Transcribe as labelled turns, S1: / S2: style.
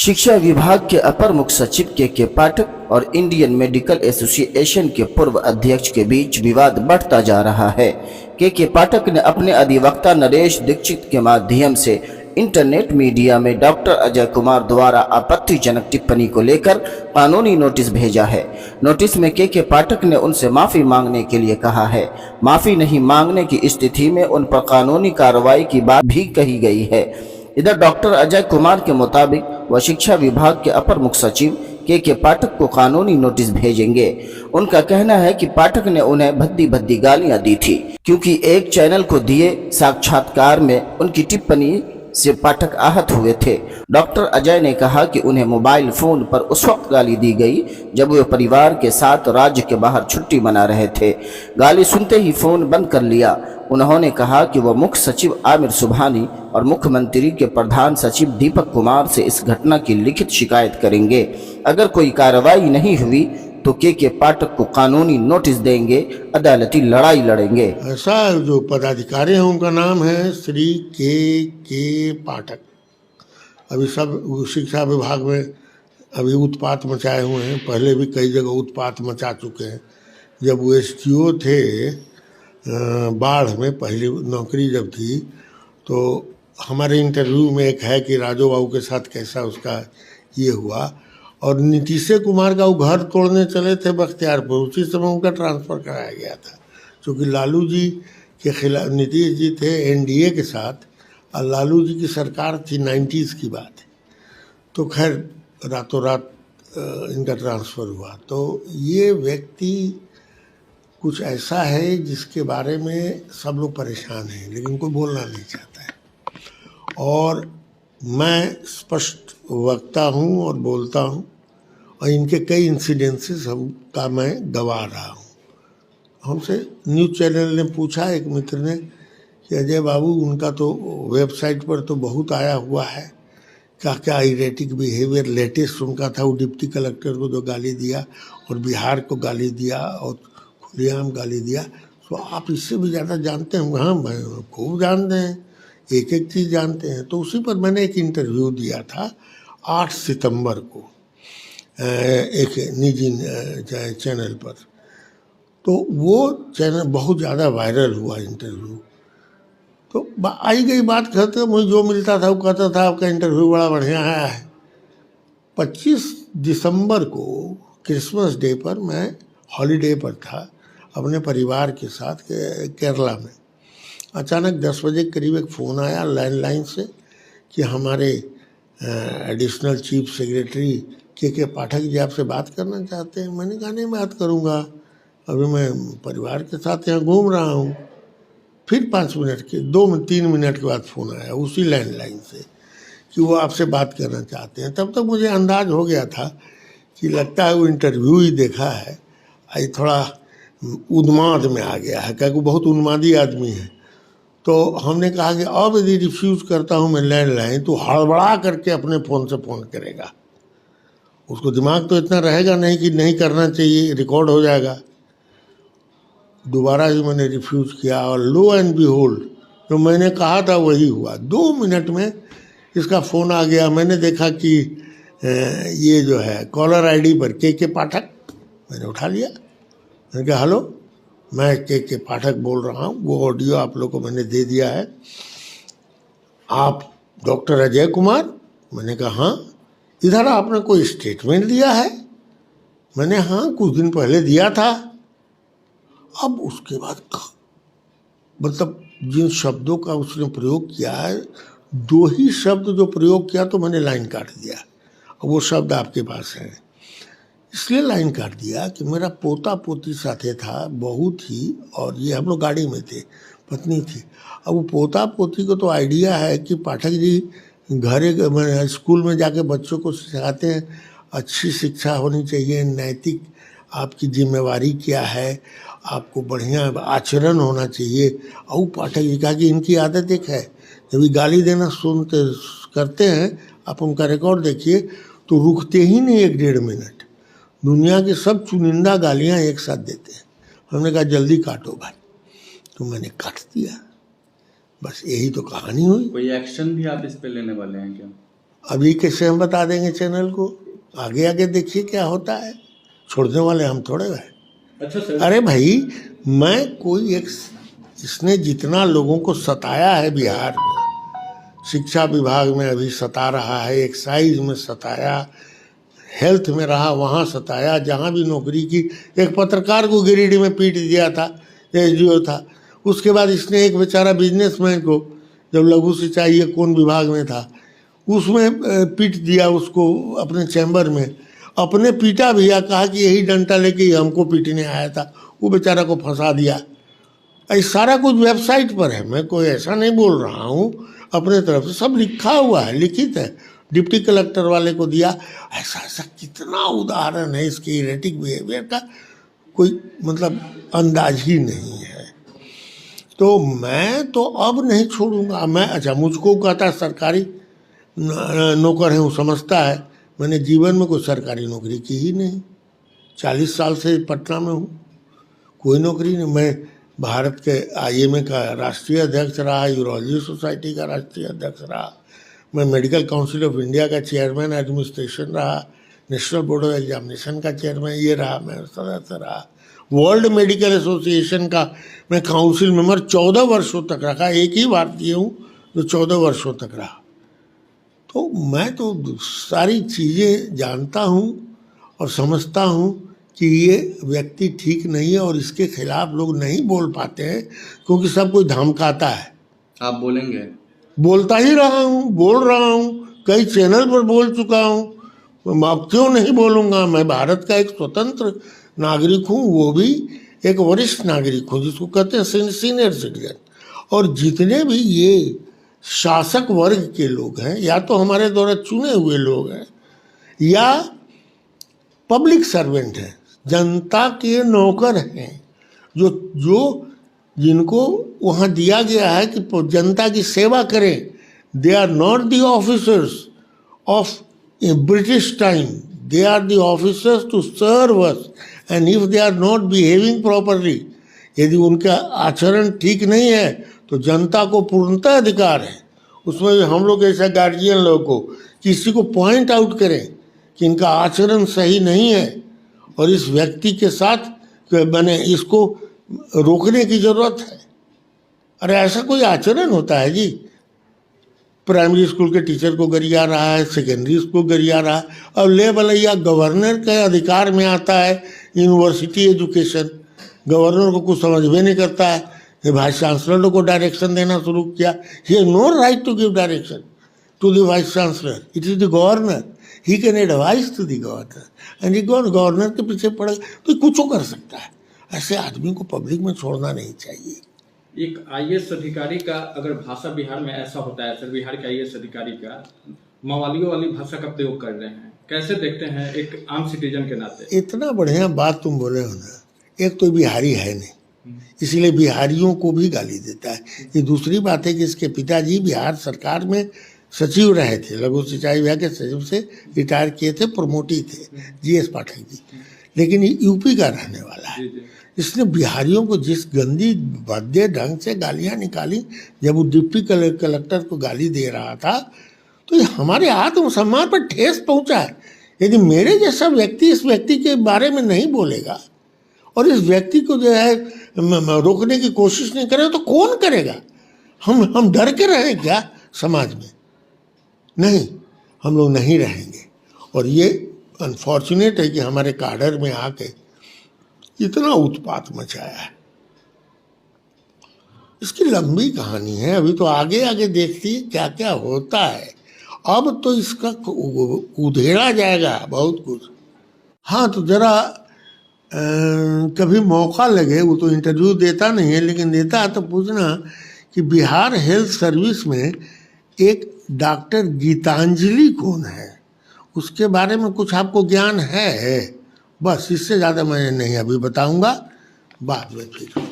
S1: शिक्षा विभाग के अपर मुख्य सचिव के पाठक और इंडियन मेडिकल एसोसिएशन के पूर्व अध्यक्ष के बीच विवाद बढ़ता जा रहा है। के पाठक ने अपने अधिवक्ता नरेश दीक्षित के माध्यम से इंटरनेट मीडिया में डॉक्टर अजय कुमार द्वारा आपत्तिजनक टिप्पणी को लेकर कानूनी नोटिस भेजा है। नोटिस में के पाठक ने उनसे माफी मांगने के लिए कहा है। माफी नहीं मांगने की स्थिति में उन पर कानूनी कार्रवाई की बात भी कही गई है। इधर डॉक्टर अजय कुमार के मुताबिक वह शिक्षा विभाग के अपर मुख्य सचिव के पाठक को कानूनी नोटिस भेजेंगे। उनका कहना है कि पाठक ने उन्हें भद्दी भद्दी गालियां दी थी, क्योंकि एक चैनल को दिए साक्षात्कार में उनकी टिप्पणी से पाठक आहत हुए थे। डॉक्टर अजय ने कहा कि उन्हें मोबाइल फोन पर उस वक्त गाली दी गई जब वे परिवार के साथ राज्य के बाहर छुट्टी मना रहे थे। गाली सुनते ही फोन बंद कर लिया। उन्होंने कहा कि वह मुख्य सचिव आमिर सुबहानी और मुख्यमंत्री के प्रधान सचिव दीपक कुमार से इस घटना की लिखित शिकायत करेंगे। अगर कोई कार्रवाई नहीं हुई तो के पाठक को कानूनी नोटिस देंगे, अदालती लड़ाई लड़ेंगे।
S2: ऐसा जो पदाधिकारी हैं उनका नाम है श्री के पाठक। अभी सब शिक्षा विभाग में अभी उत्पात मचाए हुए हैं। पहले भी कई जगह उत्पात मचा चुके हैं। जब वो STO थे बाढ़ में पहली नौकरी जब थी, तो हमारे इंटरव्यू में एक है कि राजू बाबू के साथ कैसा उसका ये हुआ। और नीतीश कुमार का वो घर तोड़ने चले थे बख्तियारपुर, उसी समय उनका ट्रांसफ़र कराया गया था, क्योंकि लालू जी के खिलाफ नीतीश जी थे NDA के साथ और लालू जी की सरकार थी 90s की बात है। तो खैर रातों रात इनका ट्रांसफ़र हुआ। तो ये व्यक्ति कुछ ऐसा है जिसके बारे में सब लोग परेशान हैं, लेकिन कोई बोलना नहीं चाहता है। और मैं स्पष्ट वक्ता हूँ और बोलता हूँ, और इनके कई इंसिडेंसेस का मैं गवा रहा हूँ। हमसे न्यूज़ चैनल ने पूछा, एक मित्र ने, कि अजय बाबू उनका तो वेबसाइट पर तो बहुत आया हुआ है, क्या क्या इरेटिक बिहेवियर। लेटेस्ट उनका था वो डिप्टी कलेक्टर को जो गाली दिया और बिहार को गाली दिया और खुलेआम गाली दिया। तो आप इससे भी ज़्यादा जानते हैं। हाँ, मैं खूब जानते हैं, एक एक चीज़ जानते हैं। तो उसी पर मैंने एक इंटरव्यू दिया था 8 सितंबर को एक निजी चैनल पर। तो वो चैनल बहुत ज़्यादा वायरल हुआ इंटरव्यू। तो आई गई बात, कहते मुझे जो मिलता था वो कहता था आपका इंटरव्यू बड़ा बढ़िया है। 25 दिसंबर को क्रिसमस डे पर मैं हॉलीडे पर था अपने परिवार के साथ केरला में। अचानक 10 बजे करीब एक फ़ोन आया लैंडलाइन से कि हमारे एडिशनल चीफ सेक्रेटरी के पाठक जी आपसे बात करना चाहते हैं। मैंने कहा नहीं, बात करूंगा, अभी मैं परिवार के साथ यहाँ घूम रहा हूँ। फिर 5 मिनट के 2-3 मिनट के बाद फ़ोन आया उसी लैंडलाइन से कि वो आपसे बात करना चाहते हैं। तब तक मुझे अंदाज हो गया था कि लगता है वो इंटरव्यू ही देखा है, आई थोड़ा उन्माद में आ गया है, क्योंकि बहुत उन्मादी आदमी है। तो हमने कहा कि अब यदि रिफ्यूज़ करता हूँ मैं लैंडलाइन, तो हड़बड़ा करके अपने फ़ोन से फ़ोन करेगा। उसको दिमाग तो इतना रहेगा नहीं कि नहीं करना चाहिए, रिकॉर्ड हो जाएगा। दोबारा ही मैंने रिफ्यूज़ किया और लो एंड बिहोल्ड जो मैंने कहा था वही हुआ। 2 मिनट में इसका फ़ोन आ गया। मैंने देखा कि ये जो है कॉलर ID पर के पाठक, मैंने उठा लिया। मैंने कहा हेलो, मैं के पाठक बोल रहा हूँ, वो ऑडियो आप लोग को मैंने दे दिया है। आप डॉक्टर अजय कुमार? मैंने कहा हाँ। इधर आपने कोई स्टेटमेंट दिया है? मैंने हाँ, कुछ दिन पहले दिया था। अब उसके बाद मतलब जिन शब्दों का उसने प्रयोग किया है, 2 ही शब्द जो प्रयोग किया तो मैंने लाइन काट दिया। वो शब्द आपके पास है, इसलिए लाइन काट दिया कि मेरा पोता पोती साथे था, बहू थी, और ये हम लोग गाड़ी में थे, पत्नी थी। अब वो पोता पोती को तो आइडिया है कि पाठक जी घर स्कूल में जाके बच्चों को सिखाते हैं अच्छी शिक्षा होनी चाहिए, नैतिक आपकी जिम्मेवारी क्या है, आपको बढ़िया आचरण होना चाहिए। और पाठक जी कहा कि इनकी आदत एक है, जब ये गाली देना सुनते करते हैं, आप उनका रिकॉर्ड देखिए, तो रुकते ही नहीं 1-1.5 मिनट। दुनिया के सब चुनिंदा गालियां एक साथ देते हैं। हमने कहा जल्दी काटो भाई, तो मैंने काट दिया। बस यही तो कहानी हुई।
S3: कोई एक्शन भी आप इस पे लेने वाले हैं क्या?
S2: अभी कैसे हम बता देंगे चैनल को, आगे आगे देखिए क्या होता है, छोड़ने वाले हम थोड़े हैं।
S3: अच्छा सर।
S2: अरे भाई, मैं कोई एक, इसने जितना लोगों को सताया है बिहार में, शिक्षा विभाग में अभी सता रहा है, एक्साइज में सताया, हेल्थ में रहा वहाँ सताया, जहाँ भी नौकरी की, एक पत्रकार को गिरिडीह में पीट दिया था, एसडीओ था। उसके बाद इसने एक बेचारा बिजनेसमैन को, जब लघु सिंचाई ये कौन विभाग में था, उसमें पीट दिया उसको अपने चैम्बर में, अपने पीटा भी, या कहा कि यही डंडा लेके ही हमको पीटने आया था, वो बेचारा को फंसा दिया। ये सारा कुछ वेबसाइट पर है, मैं कोई ऐसा नहीं बोल रहा हूँ, अपने तरफ से सब लिखा हुआ है, लिखित है, डिप्टी कलेक्टर वाले को दिया। ऐसा ऐसा कितना उदाहरण है इसके इरेटिक बिहेवियर का, कोई मतलब अंदाज ही नहीं है। तो मैं तो अब नहीं छोड़ूंगा मैं। अच्छा, मुझको कहता सरकारी नौकर है, वो समझता है मैंने जीवन में कोई सरकारी नौकरी की ही नहीं, 40 साल से पटना में हूँ, कोई नौकरी नहीं। मैं भारत के आईएमए का राष्ट्रीय अध्यक्ष रहा, यूरोलॉजी सोसाइटी का राष्ट्रीय अध्यक्ष रहा, मैं मेडिकल काउंसिल ऑफ इंडिया का चेयरमैन एडमिनिस्ट्रेशन रहा, नेशनल बोर्ड ऑफ एग्जामिनेशन का चेयरमैन ये रहा, मैं सदस्य रहा, वर्ल्ड मेडिकल एसोसिएशन का मैं काउंसिल मेंबर 14 वर्षों तक रखा, एक ही भारतीय हूँ जो 14 वर्षों तक रहा। तो मैं तो सारी चीज़ें जानता हूँ और समझता हूँ कि ये व्यक्ति ठीक नहीं है, और इसके खिलाफ लोग नहीं बोल पाते हैं क्योंकि सब कोई धमकाता है।
S3: आप बोलेंगे?
S2: बोलता ही रहा हूँ, बोल रहा हूँ, कई चैनल पर बोल चुका हूँ, अब क्यों नहीं बोलूँगा। मैं भारत का एक स्वतंत्र नागरिक हूँ, वो भी एक वरिष्ठ नागरिक हूँ, जिसको कहते हैं सीनियर सिटीजन। और जितने भी ये शासक वर्ग के लोग हैं, या तो हमारे द्वारा चुने हुए लोग हैं या पब्लिक सर्वेंट हैं, जनता के नौकर हैं, जो जिनको वहाँ दिया गया है कि जनता की सेवा करें। They are not the officers of British time, they are the officers to serve us, and if they are not behaving properly, यदि उनका आचरण ठीक नहीं है तो जनता को पूर्णतः अधिकार है उसमें भी हम लोग ऐसा गार्जियन लोग को किसी को पॉइंट आउट करें कि इनका आचरण सही नहीं है और इस व्यक्ति के साथ मैंने इसको रोकने की जरूरत है। अरे ऐसा कोई आचरण होता है जी? प्राइमरी स्कूल के टीचर को गरिया रहा है, सेकेंडरी स्कूल गरिया रहा है, और ले भलैया गवर्नर के अधिकार में आता है यूनिवर्सिटी एजुकेशन। गवर्नर को कुछ समझ में नहीं करता है, वाइस चांसलर को डायरेक्शन देना शुरू किया। He has no right to give direction to the vice chancellor, it is the governor, he can advise to the governor, and governor के पीछे पड़ तो कुछ कर सकता है। ऐसे आदमी को पब्लिक में छोड़ना नहीं चाहिए।
S3: एक आईएएस अधिकारी का अगर भाषा बिहार में ऐसा होता है सर, बिहार के आईएएस अधिकारी का मवालियों वाली भाषा का प्रयोग कर रहे हैं, कैसे देखते हैं एक आम सिटीजन के नाते?
S2: इतना बढ़िया बात तुम बोले हो ना। एक तो बिहारी है नहीं, इसीलिए बिहारियों को भी गाली देता है। ये दूसरी बात है कि इसके पिताजी बिहार सरकार में सचिव रहे थे, लघु सिंचाई विभाग के सचिव से रिटायर किए थे, प्रमोटी थे, जीएस पाठक जी, लेकिन ये यूपी का रहने वाला है। इसने बिहारियों को जिस गंदी भद्दे ढंग से गालियां निकाली, जब वो डिप्टी कलेक्टर को गाली दे रहा था, तो ये हमारे आत्मसम्मान पर ठेस पहुंचा है। यदि मेरे जैसा व्यक्ति इस व्यक्ति के बारे में नहीं बोलेगा और इस व्यक्ति को जो है रोकने की कोशिश नहीं करे तो कौन करेगा? हम डर के रहें क्या समाज में? नहीं, हम लोग नहीं रहेंगे। और ये अनफॉर्चुनेट है कि हमारे काडर में आके इतना उत्पात मचाया है। इसकी लंबी कहानी है, अभी तो आगे आगे देखती है क्या क्या होता है। अब तो इसका उधेड़ा जाएगा बहुत कुछ। हाँ, तो जरा कभी मौका लगे, वो तो इंटरव्यू देता नहीं है, लेकिन देता है तो पूछना कि बिहार हेल्थ सर्विस में एक डॉक्टर गीतांजलि कौन है, उसके बारे में कुछ आपको ज्ञान है? बस, इससे ज़्यादा मैं नहीं अभी बताऊंगा, बाद में फिर।